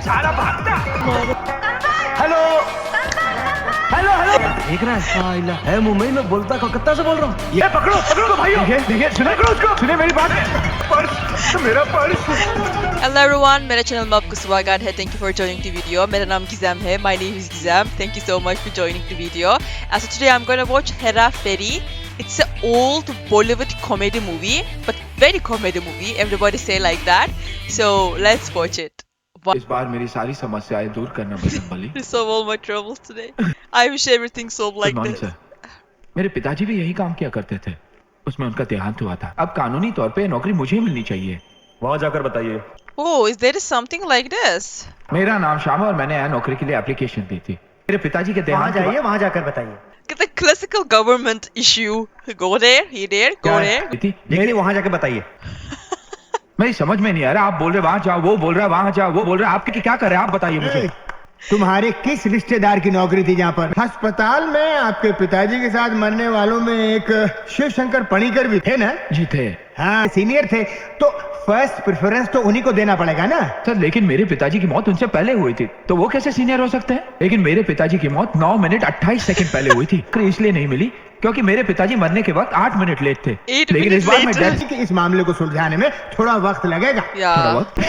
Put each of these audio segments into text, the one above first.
सारा भागता। Hello hello hello, देख रहा है है मुंबई में, बोलता कोलकाता से बोल रहा हूँ। ये पकड़ो पकड़ो तो भाइयों, देखिए सुने करो उसको, सुने मेरी बात। पर्स, मेरा पर्स। Hello everyone, मेरे चैनल में आपको स्वागत है। Thank you for joining the video. मेरा नाम गिज़ाम है. My name is Gizam. Thank you so much for joining the video. So today I'm going to watch Hera Fairy. It's an old Bollywood comedy movie, but very comedy movie. Everybody say like that. So let's watch it. इस बार मेरी सारी समस्याएं दूर करना Bajrang Bali. Resolve all my troubles today. I wish everything solved like Good morning, this. sir. मेरे पिताजी भी यही काम किया करते थे, उसमें उनका देहांत हुआ था। अब कानूनी तौर पे नौकरी मुझे मिलनी चाहिए। वहाँ जाकर बताइए। Oh, is there something like this? मेरा नाम श्याम है और मैंने यहाँ नौकरी के लिए एप्लीकेशन दी थी। मेरे पिताजी के देहांत जाइए, वहाँ जाकर बताइए। The classical government issue. Go there, he there, go there. मेरी वहाँ जाकर बताइए। मेरी समझ में नहीं आ रहा, आप बोल रहे वहाँ जाओ, वो बोल रहा है वहाँ जाओ, वो बोल रहा है, आपके क्या कर रहे हैं आप बताइए मुझे। तुम्हारे किस रिश्तेदार की नौकरी थी जहाँ पर? अस्पताल में आपके पिताजी के साथ मरने वालों में एक शिव शंकर पणिकर भी थे ना? जी थे। हाँ, सीनियर थे, तो फर्स्ट प्रेफरेंस तो उन्हीं को देना पड़ेगा ना? सर लेकिन मेरे पिताजी की मौत उनसे पहले हुई थी, तो वो कैसे सीनियर हो सकते हैं? लेकिन मेरे पिताजी की मौत 9 मिनट 28 सेकंड पहले हुई थी। इसलिए नहीं मिली क्योंकि मेरे पिताजी मरने के वक्त 8 मिनट लेट थे। लेकिन इस बार मैं जज के इस मामले को सुलझाने में थोड़ा वक्त लगेगा। थोड़ा वक्त?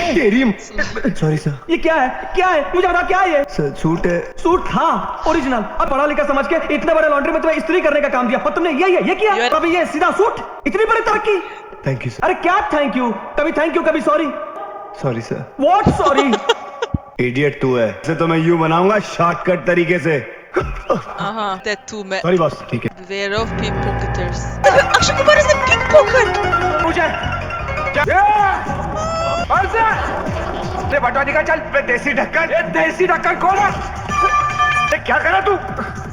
Sorry sir. ये क्या है? क्या है? मुझे बता क्या है ये? सर सूट है। सूट था ओरिजिनल, और पढ़ा लिखा समझ के इतने बड़े लॉन्ड्री में तुम्हें इस्त्री करने का काम दिया, पर तुमने ये किया। कभी ये सीधा सूट, इतनी बड़ी तरक्की। Thank you sir. अरे क्या थैंक यू? कभी थैंक यू कभी sorry. Sorry sir. What sorry? Idiot तू है। इसे तो मैं यूं बनाऊंगा शॉर्टकट तरीके से। That too man. Sorry boss. ठीक है। Beware of pickpocketers. Akshay Kumar is a pickpocket. मुझे बटवा निकाल, चल देसी ढक्कन, देसी ढक्कन खोला। क्या करा तू?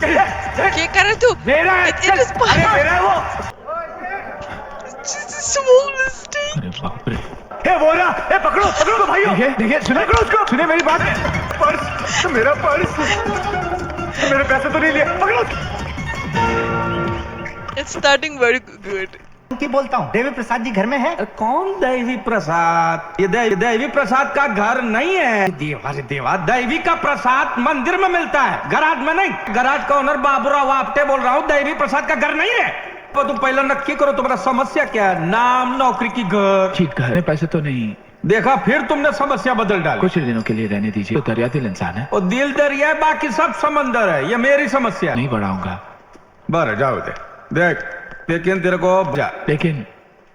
क्या कर रहा तू? मेरा है, It चल, is अरे मेरा है वो। Just a small mistake. अरे बाप रे। ए बोरा, ए पकड़ो पकड़ो तो भाइयों। देखिए सुने करो उसको, सुने मेरी बात। पर्स, मेरा पर्स, मेरे पैसे तो नहीं लिए, पकड़ो। It's starting very good. की बोलता हूँ, देवी प्रसाद जी घर में है? कौन दैवी प्रसाद? ये दैवी प्रसाद का घर नहीं है। देवा दैवी का प्रसाद मंदिर में मिलता है, गराज में नहीं। गराज का ओनर बाबूराव आपटे बोल रहा हूँ, दैवी प्रसाद का घर नहीं है। तो तुम पहले नक्की करो तुम्हारा समस्या क्या है? नाम, नौकरी की घर। ठीक, घर में पैसे तो नहीं। देखा, फिर तुमने समस्या बदल डाली। कुछ दिनों के लिए रहने दीजिए, तो दरिया दिल इंसान है। और दिल दरिया है, बाकी सब समंदर है। ये मेरी समस्या नहीं बढ़ाऊंगा। बराबर जाओ देख, लेकिन तेरे को जा। लेकिन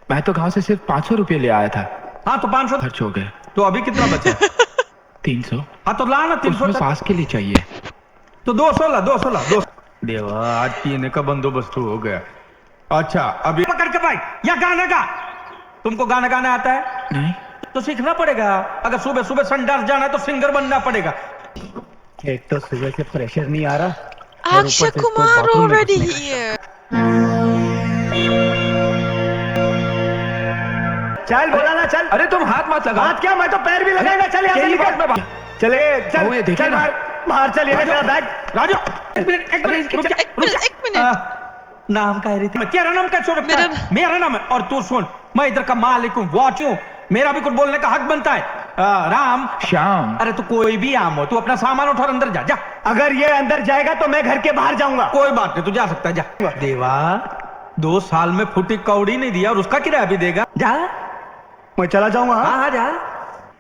मैं तो गांव से सिर्फ 500 रुपये ले आया था। हाँ तो 500 खर्च हो गए। तो अभी कितना बचा? 300। हाँ तो ला ना 300। उसमें सांस के लिए चाहिए तो 200 ला, 200 ला, 200। देवा, आज पीने का बंदोबस्त हो गया। अच्छा अभी पकड़ के भाई, या गाना गा। तुमको गाना गाना आता है? नहीं। तो सीखना पड़ेगा। अगर सुबह सुबह संडास जाना है तो सिंगर बनना पड़ेगा। एक तो सुबह से प्रेशर नहीं आ रहा। Akshay Kumar already here. चल बोला ना, चल। अरे तुम हाथ मत लगा। हाथ क्या, मैं तो पैर भी लगाएगा। चल यहाँ से निकल। चले चल, ये देखिए चल ना। बाहर चल, ये मेरा बैग। राजू एक मिनट एक मिनट। नाम का रही थी मैं, तेरा नाम क्या छोड़ रखा है? मेरा नाम है। और तू सुन, मैं इधर का मालिक हूँ, वॉच हूँ, मेरा भी कुछ बोलने का हक बनता है। राम श्याम। अरे तू कोई भी आम हो, तू अपना सामान उठा और अंदर जा। जा, अगर ये अंदर जाएगा तो मैं घर के बाहर जाऊंगा। कोई बात नहीं, तू जा सकता है, जा। देवा, 2 साल में फुटी कौड़ी नहीं दिया और उसका किराया भी देगा। जा, मैं चला जाऊंगा। हाँ जा,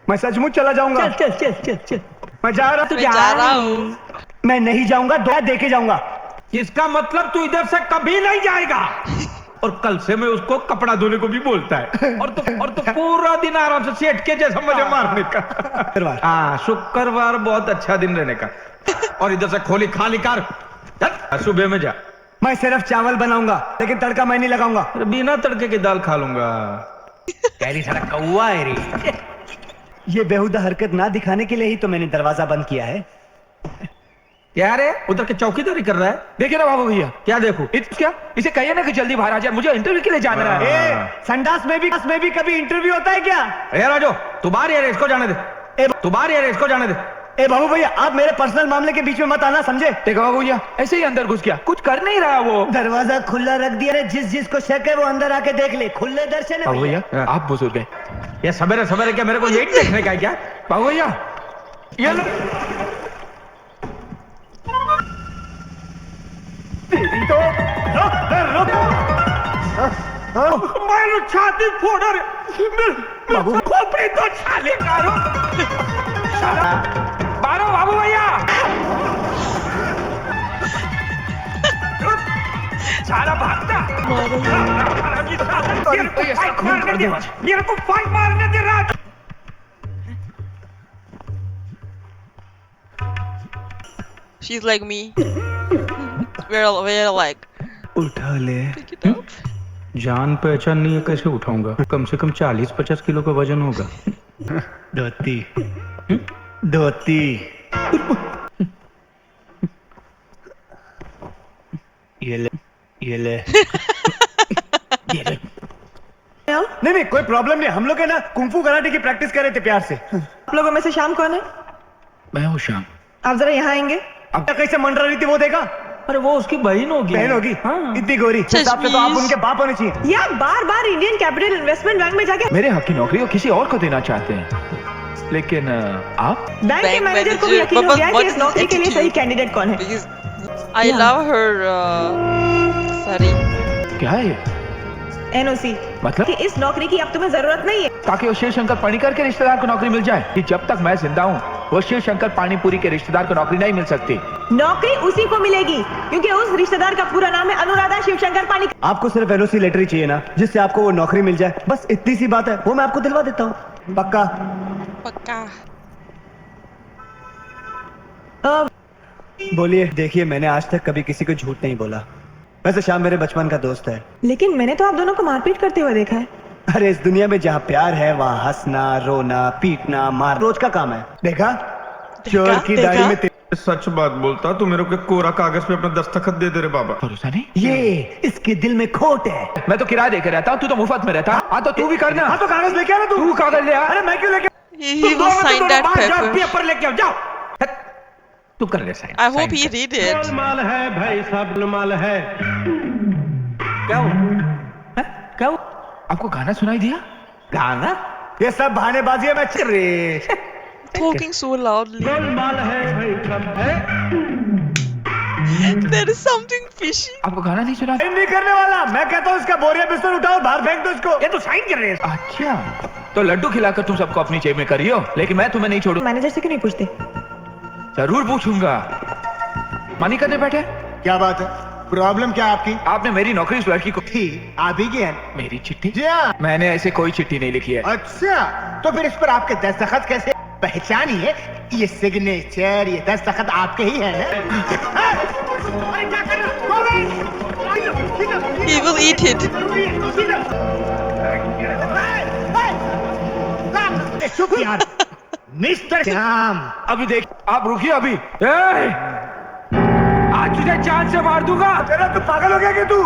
मैं सचमुच चला जाऊंगा। चल चल चल चल चल। मैं जा रहा। मैं जा रहा हूँ। मैं नहीं जाऊंगा, दो देके जाऊंगा। इसका मतलब तू इधर से कभी नहीं जाएगा। और कल से मैं उसको कपड़ा धोने को भी बोलता है। और तो पूरा दिन आराम से सेठ के जैसा मजे मारने का। हाँ, शुक्रवार बहुत अच्छा दिन रहने का। और इधर से खोली खाली कार, सुबह में जा। मैं सिर्फ चावल बनाऊंगा, लेकिन तड़का मैं नहीं लगाऊंगा। बिना तड़के की दाल खा लूंगा। तेरी सारा कौवा है रे। ये बेहुदा हरकत ना दिखाने के लिए ही तो मैंने दरवाजा बंद किया है। क्या रे, उधर के चौकीदारी कर रहा है? देखिए ना बाबू भैया। क्या देखो? क्या, इसे कहिए ना कि जल्दी बाहर आ जाए, मुझे इंटरव्यू के लिए जाना है। संडास में भी कभी इंटरव्यू होता है क्या? राजू तू बाहर यार, इसको जाने दे। तू बाहर यार, इसको जाने दे। ए बाबू भैया, आप मेरे पर्सनल मामले के बीच में मत आना, समझे? देखो बाबू भैया, ऐसे ही अंदर घुस गया, कुछ कर नहीं रहा वो। दरवाजा खुला रख दिया, जिसको शक है वो अंदर आके देख ले, खुले दर्शन है। बाबू भैया, आप बुजुर्ग हैं। ये सवेरे सवेरे क्या मेरे को यही देखने का है क्या? बाबू भैया, ये लो। तेरी तो रुक। मैं छाती फोड़ रहे बाबू खोपड़ी तो छाले कारो बारो बाबू भैया सारा भागता मेरे को फाइट मारने दे रहा She's like me. We're like. उठा ले Pick it up. जान पहचान नहीं है कैसे उठाऊंगा कम से कम 40-50 किलो का वजन होगा धोती धोती ये ले ये ले नहीं कोई प्रॉब्लम नहीं, हम लोग है ना कुंफू कराटे की प्रैक्टिस कर रहे थे प्यार से। आप लोगों में से शाम कौन है? मैं हूँ शाम आप जरा यहाँ आएंगे। अब तक कैसे मंडरा रही थी वो देखा? अरे वो उसकी बहन होगी बहन होगी हाँ। इतनी गोरी इस हिसाब से तो आप उनके बाप होने चाहिए। यार बार बार इंडियन कैपिटल इन्वेस्टमेंट बैंक में जाके मेरे हक की नौकरी वो किसी और को देना चाहते हैं, लेकिन आप बैंक के Bank मैनेजर को भी manager, यकीन हो but गया what कि is इस नौकरी के लिए attitude? सही कैंडिडेट कौन है। Because I Yeah. love her. Sorry. क्या है ये? एनओसी मतलब? कि इस नौकरी की अब तुम्हें जरूरत नहीं है। ताकि वो शिव शंकर पानीकर के रिश्तेदार को नौकरी मिल जाए कि जब तक मैं जिंदा हूँ वो शिव शंकर पानीपुरी के रिश्तेदार को नौकरी नहीं मिल सकती। नौकरी उसी को मिलेगी क्योंकि उस रिश्तेदार का पूरा नाम है अनुराधा शिवशंकर पानी। आपको सिर्फ एलओसी लेटर ही चाहिए ना, जिससे आपको वो नौकरी मिल जाए, बस इतनी सी बात है, वो मैं आपको दिलवा देता हूँ पक्का। पक्का. बोलिए। देखिए मैंने आज तक कभी किसी को झूठ नहीं बोला, वैसे श्याम मेरे बचपन का दोस्त है। लेकिन मैंने तो आप दोनों को मारपीट करते हुए देखा है। अरे इस दुनिया में जहाँ प्यार है वहाँ हंसना रोना पीटना मार रोज का काम है। देखा चोर की देखा? दाढ़ी में तेल। सच बात बोलता तू मेरे को कोरा कागज पे अपना दस्तखत दे दे रे बाबा। भरोसा नहीं? ये इसके दिल में खोट है। मैं तो किराया देकर रहता हूँ, तू तो मुफ्त में रहता। हाँ तो तू भी करना। हाँ तो कागज लेके आ ना तू कागज ले आ। अरे मैं क्यों लेके He will sign that paper. Paper लेके आओ जाओ तू कर ले sign. I hope he read it. माल है भाई सब माल है। क्या हुआ? क्या हुआ? आपको गाना सुनाई दिया? गाना? ये सब बहानेबाजी है। मैं रे Talking so loudly. माल है भाई सब है। There is something fishy. आपको गाना नहीं सुना? नहीं करने वाला। मैं कहता हूँ इसका बोरिया बिस्तर उठाओ बाहर फेंक दो इसको। ये तो साइन कर रहे हैं। अच्छा तो लड्डू खिलाकर तुम सबको अपनी जेब में करियो, लेकिन मैं तुम्हें नहीं छोड़ू। मैनेजर से क्यों नहीं पूछते? जरूर पूछूंगा। मानी करने बैठे? क्या बात है? प्रॉब्लम क्या आपकी? आपने मेरी नौकरी उस लड़की को थी आप ही की है। मेरी चिट्ठी? जी हाँ। मैंने ऐसे कोई चिट्ठी नहीं लिखी है। अच्छा तो फिर इस पर आपके दस्तखत कैसे? पहचानिए ये सिग्नेचर ये दस्तखत आपके ही है ना? अरे क्या कर रहे हो? He will eat it. चुप यार मिस्टर श्याम। अभी देख, आप रुकिए अभी। ए! आज तुझे जान से मार दूंगा। तेरा तू पागल हो गया क्या तू?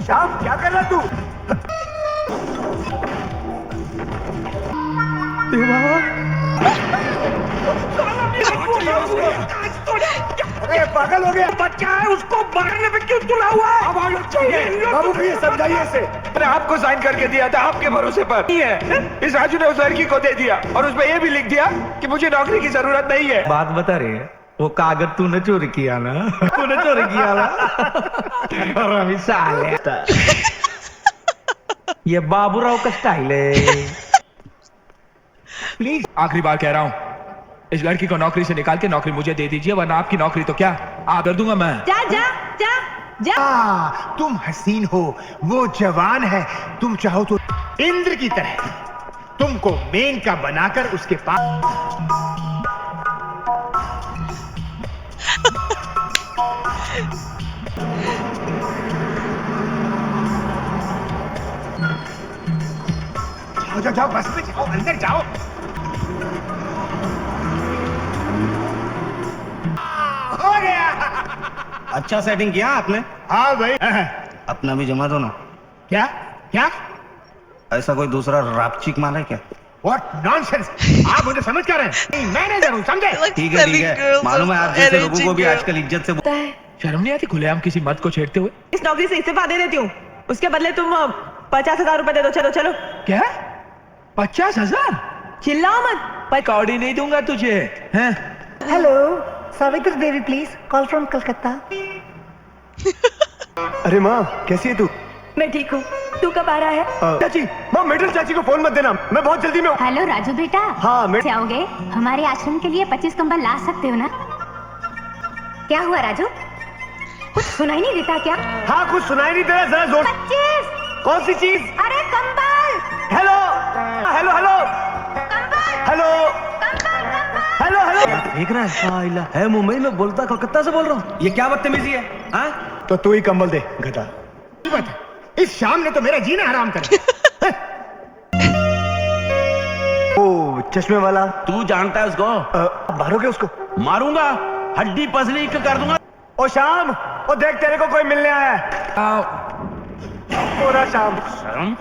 श्याम क्या कर रहा तू? अरे पागल हो गया। बच्चा है उसको मारने पे क्यों तुला हुआ है? अब आगे चाहिए। बाबू प्लीज समझाइए इसे। मैंने आपको साइन करके दिया था आपके भरोसे पर। नहीं है, इस राजू ने उस लड़की को दे दिया और उसमें ये भी लिख दिया कि मुझे नौकरी की जरूरत नहीं है। बात बता रही है वो कागज तूने चोरी किया ना? तूने चोरी किया ना? और अभी साले ये बाबूराव का स्टाइल है। प्लीज आखिरी बार कह रहा हूँ, इस लड़की को नौकरी से निकाल के नौकरी मुझे दे दीजिए, वरना आपकी नौकरी तो क्या आप कर दूंगा मैं। जा जा जा जा। तुम हसीन हो वो जवान है, तुम चाहो तो इंद्र की तरह तुमको मेनका बनाकर उसके पास। जाओ जाओ जाओ बस में जाओ अंदर जाओ। हो गया। अच्छा सेटिंग किया आपने? हाँ भाई। अपना भी जमा दो ना। क्या क्या? ऐसा कोई दूसरा रापचिक माल है क्या? What nonsense! आप मुझे समझ क्या रहे हैं? मैनेजर हूँ समझे? Like ठीक है selling girls मालूम है or आप जैसे लोगों को भी arranging आजकल इज्जत से पता है शर्म नहीं आती खुलेआम किसी मर्द को छेड़ते हुए? इस नौकरी से इस्तीफा दे देती हूँ, उसके बदले तुम 50,000 रुपए दे दो। चलो चलो क्या? 50,000? चिल्लाओ मत। पर कौड़ी नहीं दूंगा तुझे, हैं? Hello Savitri Devi please call from Calcutta. अरे माँ कैसी है तू? मैं ठीक हूँ। तू कब आ रहा है? चाची, माँ मिडिल चाची को फोन मत देना, मैं बहुत जल्दी में हूँ। हेलो राजू बेटा, हाँ मैं से आओगे? हमारे आश्रम के लिए 25 कंबल ला सकते हो ना? क्या हुआ राजू? कुछ सुनाई नहीं देता क्या? हाँ कुछ सुनाई नहीं दे रहा, जरा जोर। 25! कौन सी चीज? अरे कंबल! Hello hello hello hello hello hello देख रहा है? आइला है मुंबई में, बोलता कलकत्ता से बोल रहा हूँ। ये क्या बदतमीजी है? हाँ? तो तू ही कंबल दे गधा। इस शाम ने तो मेरा जीना हराम कर दिया। ओ चश्मे वाला, तू जानता है उसको? मारोगे उसको? मारूंगा, हड्डी पसली कर दूंगा। ओ शाम, ओ देख तेरे को कोई मिलने आया है। पूरा शाम शर्म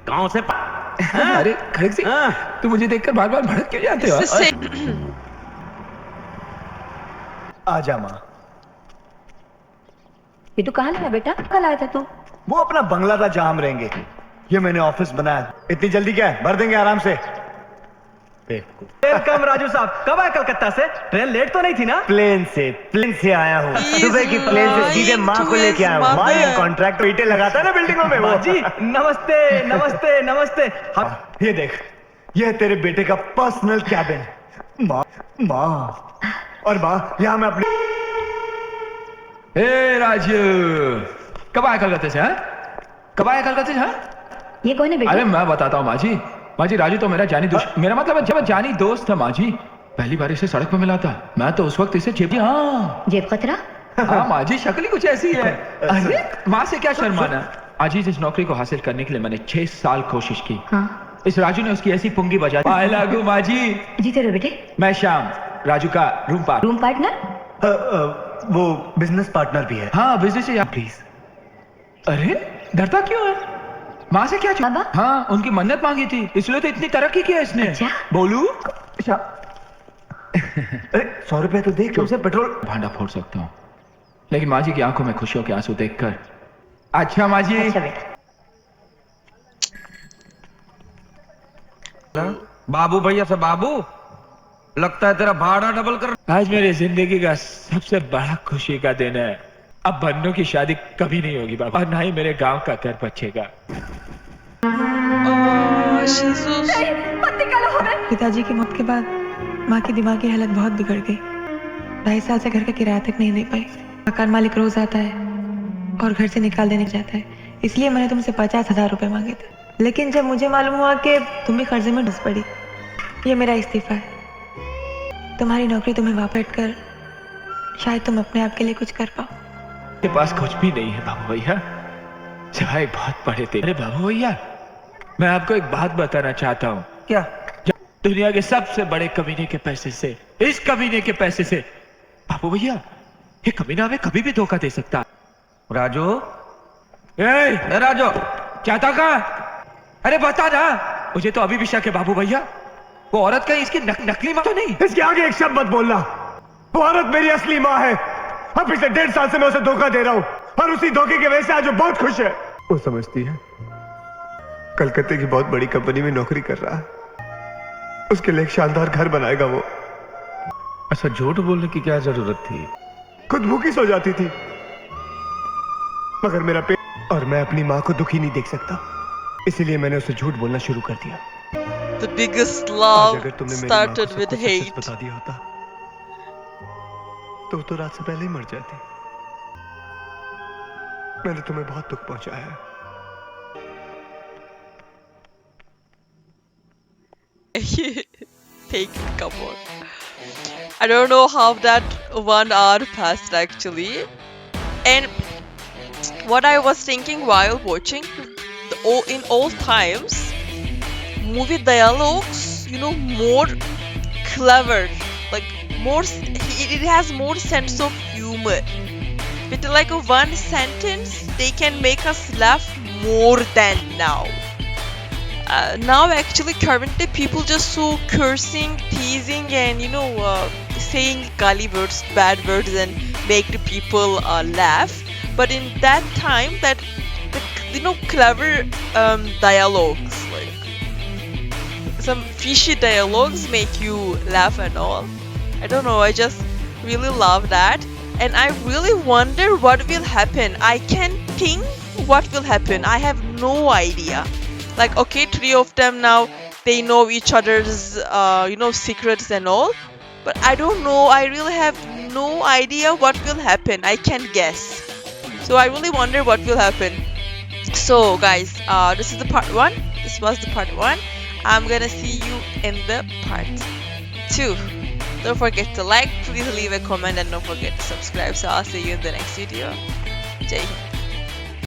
गांव से अरे खड़क सिंह, तू मुझे देखकर बार बार भड़क क्यों जाते हो? आजा माँ। ये तू कहाँ लाया बेटा? कल आया था तू? वो अपना बंगला था जहां हम रहेंगे, ये मैंने ऑफिस बनाया। इतनी जल्दी क्या है, भर देंगे आराम से। वेलकम राजू साहब, कब आए कलकत्ता से? ट्रेन लेट तो नहीं थी ना? प्लेन से आया हूँ। सुबह की प्लेन से सीधे माँ को लेके आया हूँ। माँ ये कॉन्ट्रैक्ट ईंटें लगाता है ना बिल्डिंगों में वो। जी नमस्ते नमस्ते नमस्ते। ये देख, ये है तेरे बेटे का पर्सनल कैबिन। माँ और माँ, यहाँ मैं अपनी। ए राजू, कब आया कलकत्ते से? हाँ, कब आया कलकत्ते से? हाँ, ये कौन है बेटा? अरे मैं बताता हूँ माँ जी, राजू तो मेरा जानी दोस्त, मेरा मतलब जब जानी दोस्त था माँ जी। पहली बार इसे सड़क पर मिला था, मैं तो उस वक्त इसे हाँ जेब खतरा? हाँ माँ जी, शक्ल ही कुछ ऐसी है। अरे माँ से क्या शर्माना। आज इस नौकरी को हासिल करने के लिए मैंने 6 साल कोशिश की। हाँ। इस राजू ने उसकी ऐसी पुंगी बजा दी। लागू माँ जी। जीते रहो बेटे। मैं श्याम, राजू का रूम पार्टनर? वो बिजनेस पार्टनर भी है। हाँ बिजनेस है। प्लीज। अरे डरता क्यों है? माँ से क्या बाबा? हाँ, उनकी मन्नत मांगी थी, इसलिए तो इतनी तरक्की की है इसने। अच्छा? बोलू? अरे 100 रुपए तो देख, तुमसे पेट्रोल भांडा फोड़ सकता हूँ, लेकिन माँ जी की आंखों में खुशियों के आंसू देखकर। अच्छा माँ जी। अच्छा बेटा। बाबू भैया से बाबू, लगता है तेरा भाड़ा डबल कर। आज मेरी जिंदगी का सबसे बड़ा खुशी का दिन है। अब बन्नू की शादी कभी नहीं होगी बाबा, और ना ही मेरे गांव का घर बचेगा। पिताजी की मौत के बाद माँ की दिमागी हालत बहुत बिगड़ गई। 2.5 साल से घर का किराया तक नहीं दे पाई। मकान मालिक रोज आता है और घर से निकाल देने जाता है, इसलिए मैंने तुमसे 50,000 रुपए मांगे थे। लेकिन जब मुझे मालूम हुआ कि तुम भी कर्जे में डूब पड़ी, ये मेरा इस्तीफा है। तुम्हारी नौकरी तुम्हें वापस कर शायद तुम अपने आप के लिए कुछ कर पाओ। के पास कुछ भी नहीं है बाबू भैया, सिवाय बहुत बड़े थे। अरे बाबू भैया, मैं आपको एक बात बताना चाहता हूँ। क्या? दुनिया के सबसे बड़े कमीने के पैसे से, इस कमीने के पैसे से, बाबू भैया, ये कमीना हमें कभी भी धोखा दे सकता। राजू, राजू चाहता कहा? अरे बता ना मुझे, तो अभी भी शक है बाबू भैया। वो औरत कहीं इसकी नकली माँ तो नहीं? इसके आगे एक शब्द मत बोलना। वो औरत मेरी असली माँ है। अब पिछले 1.5 साल से मैं उसे धोखा दे रहा हूँ, और उसी धोखे की वजह से आज वो बहुत खुश है। वो समझती है कलकत्ते की बहुत बड़ी कंपनी में नौकरी कर रहा है, उसके लिए एक शानदार घर बनाएगा वो। ऐसा झूठ बोलने की क्या जरूरत थी? खुद भूखी सो जाती थी, मगर मेरा पेट, और मैं अपनी माँ को दुखी नहीं देख सकता, इसीलिए मैंने उसे झूठ बोलना शुरू कर दिया। The biggest आज love अगर तुमने मेरी माँ को started सब with कुछ सच hate. बता दिया होता तो रात से पहले ही मर जाती। मैंने तुम्हें बहुत दुख पहुंचाया है। Take it, come on. I don't know how that 1 hour passed actually. And what I was thinking while watching, in old times, movie dialogues, more clever, like more, it has more sense of humor. With like a one sentence, they can make us laugh more than now. Now actually currently people just so cursing, teasing and saying gully words, bad words and make the people laugh. But in that time, clever dialogues, like some fishy dialogues make you laugh and all. I don't know, I just really love that. And I really wonder what will happen. I can think what will happen. I have no idea. Like, okay, three of them now, they know each other's, secrets and all. But I don't know. I really have no idea what will happen. I can't guess. So I really wonder what will happen. So guys, this is the part 1. This was the part 1. I'm gonna see you in the part 2. Don't forget to like, please leave a comment, and don't forget to subscribe. So I'll see you in the next video. Jai Hind.